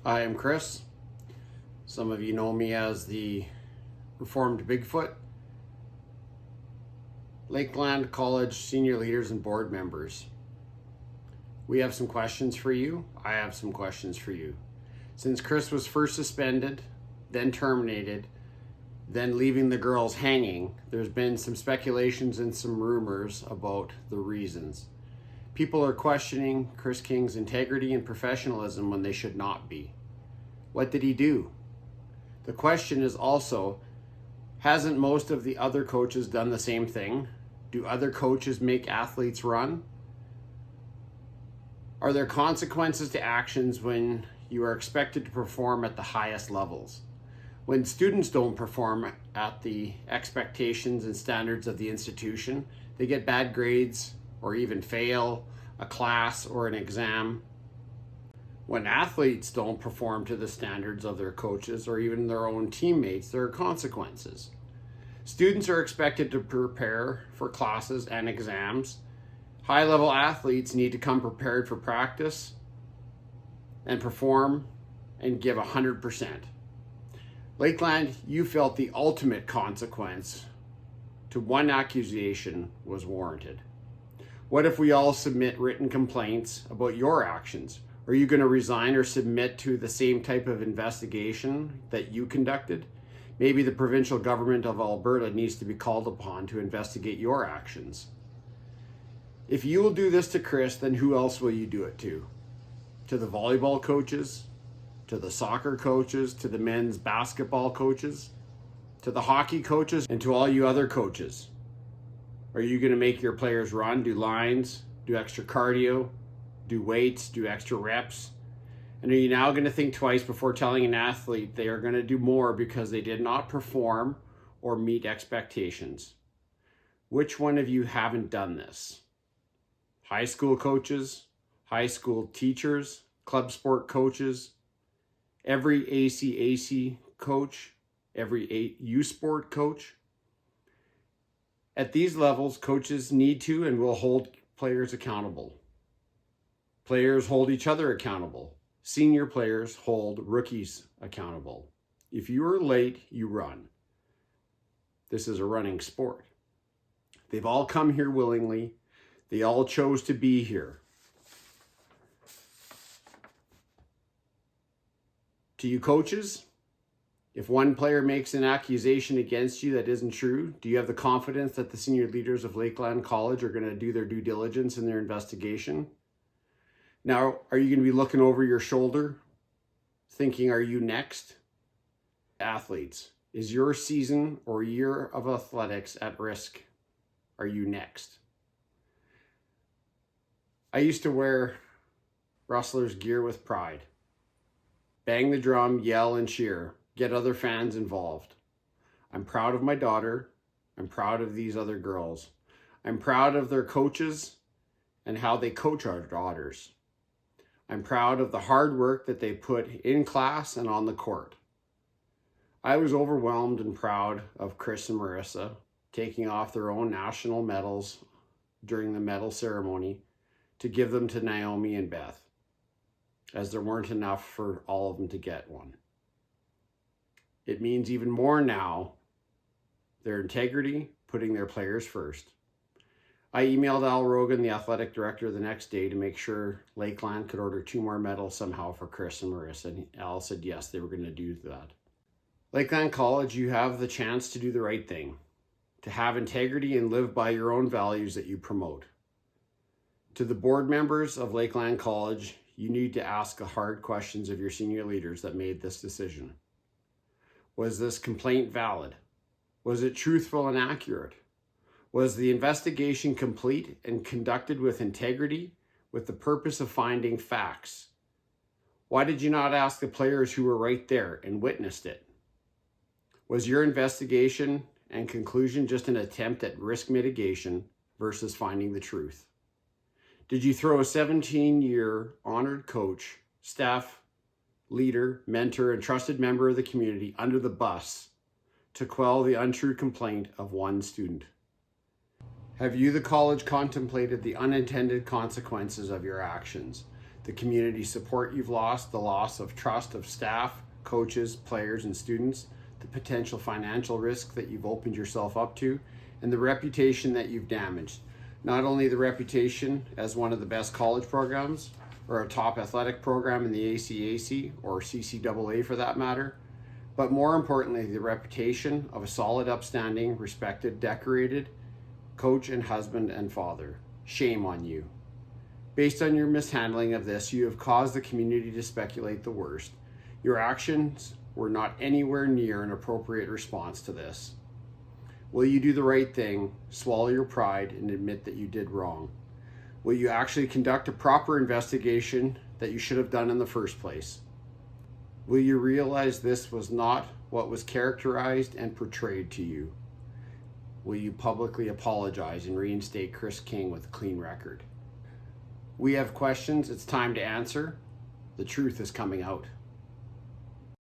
Hi, I'm Chris. Some of you know me as the Reformed Bigfoot. Lakeland College senior leaders and board members. We have some questions for you. I have some questions for you. Since Chris was first suspended, then terminated, then leaving the girls hanging, there's been some speculations and some rumors about the reasons. People are questioning Chris King's integrity and professionalism when they should not be. What did he do? The question is also, hasn't most of the other coaches done the same thing? Do other coaches make athletes run? Are there consequences to actions when you are expected to perform at the highest levels? When students don't perform at the expectations and standards of the institution, they get bad grades or even fail a class or an exam. When athletes don't perform to the standards of their coaches or even their own teammates, there are consequences. Students are expected to prepare for classes and exams. High-level athletes need to come prepared for practice and perform and give 100%. Lakeland, you felt the ultimate consequence to one accusation was warranted. What if we all submit written complaints about your actions? Are you going to resign or submit to the same type of investigation that you conducted? Maybe the provincial government of Alberta needs to be called upon to investigate your actions. If you will do this to Chris, then who else will you do it to? To the volleyball coaches? To the soccer coaches? To the men's basketball coaches? To the hockey coaches? And to all you other coaches? Are you going to make your players run, do lines, do extra cardio, do weights, do extra reps? And are you now going to think twice before telling an athlete they are going to do more because they did not perform or meet expectations? Which one of you haven't done this? High school coaches, high school teachers, club sport coaches, every ACAC coach, every U sport coach. At these levels, coaches need to and will hold players accountable. Players hold each other accountable. Senior players hold rookies accountable. If you are late, you run. This is a running sport. They've all come here willingly. They all chose to be here. To you coaches, if one player makes an accusation against you that isn't true, do you have the confidence that the senior leaders of Lakeland College are going to do their due diligence in their investigation? Now, are you going to be looking over your shoulder, thinking, are you next? Athletes, is your season or year of athletics at risk? Are you next? I used to wear wrestlers' gear with pride. Bang the drum, yell and cheer, get other fans involved. I'm proud of my daughter. I'm proud of these other girls. I'm proud of their coaches and how they coach our daughters. I'm proud of the hard work that they put in class and on the court. I was overwhelmed and proud of Chris and Marissa taking off their own national medals during the medal ceremony to give them to Naomi and Beth, as there weren't enough for all of them to get one. It means even more now, their integrity, putting their players first. I emailed Al Rogan, the athletic director, the next day to make sure Lakeland could order 2 more medals somehow for Chris and Marissa, and Al said yes, they were going to do that. Lakeland College, you have the chance to do the right thing, to have integrity and live by your own values that you promote. To the board members of Lakeland College, you need to ask the hard questions of your senior leaders that made this decision. Was this complaint valid? Was it truthful and accurate? Was the investigation complete and conducted with integrity, with the purpose of finding facts? Why did you not ask the players who were right there and witnessed it? Was your investigation and conclusion just an attempt at risk mitigation versus finding the truth? Did you throw a 17-year honored coach, staff, leader, mentor, and trusted member of the community under the bus to quell the untrue complaint of one student? Have you, the college, contemplated the unintended consequences of your actions? the community support you've lost, the loss of trust of staff, coaches, players, and students, the potential financial risk that you've opened yourself up to, and the reputation that you've damaged. Not only the reputation as one of the best college programs or a top athletic program in the ACAC or CCAA for that matter, but more importantly, the reputation of a solid, upstanding, respected, decorated coach and husband and father. Shame on you. Based on your mishandling of this, you have caused the community to speculate the worst. Your actions were not anywhere near an appropriate response to this. Will you do the right thing, swallow your pride, and admit that you did wrong? Will you actually conduct a proper investigation that you should have done in the first place? Will you realize this was not what was characterized and portrayed to you? Will you publicly apologize and reinstate Chris King with a clean record? We have questions. It's time to answer. The truth is coming out.